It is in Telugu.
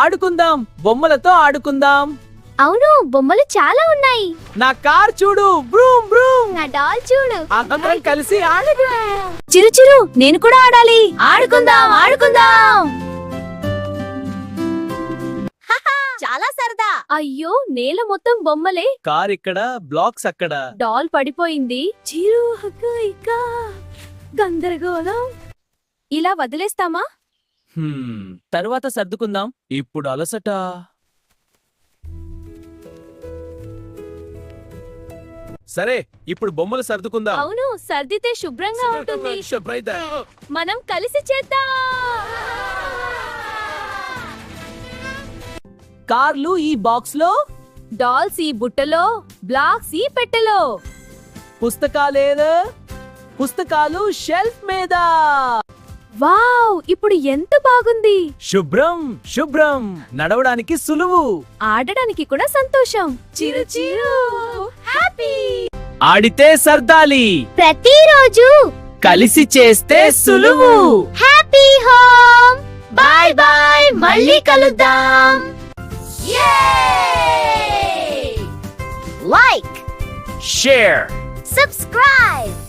ఆడుకుందాం, బొమ్మలతో ఆడుకుందాం. అవును, బొమ్మలు చాలా ఉన్నాయి. నా కార్ చూడు, బ్రూమ్ బ్రూమ్. నా డాల్ చూడు. అందరం కలిసి ఆడుకుందాం. చిరు చిరు, నేను కూడా ఆడాలి. ఆడుకుందాం, ఆడుకుందాం. చాలా సరదా. అయ్యో, నేల మొత్తం బొమ్మలే. కార్ ఇక్కడ, బ్లాక్స్ అక్కడ. డాల్ పడిపోయింది. చిరు హక్క ఇక్క గందరగోళం. ఇలా వదిలేస్తామా? తర్వాత సర్దుకుందాం. ఇప్పుడు అలసట. సరే, ఇప్పుడు బొమ్మలు సర్దుకుందాం. అవును, సర్దితే శుభ్రంగా ఉంటుంది. మనం కలిసి చేద్దాం. కార్లు ఈ బాక్స్ లో, డాల్స్ ఈ బుట్టలో, బ్లాక్స్ ఈ పెట్టెలో. పుస్తకాలు షెల్ఫ్ మీద. వావ్, ఇప్పుడు ఎంత బాగుంది. శుభ్రం శుభ్రం. నడవడానికి సులువు, ఆడడానికి కూడా సంతోషం. చిరు చిరు హ్యాపీ. ఆడితే సర్దాలి, ప్రతిరోజు కలిసి చేస్తే సులువు. Happy home. బాయ్ బాయ్, మళ్ళీ కలుద్దాం. Like, share, subscribe.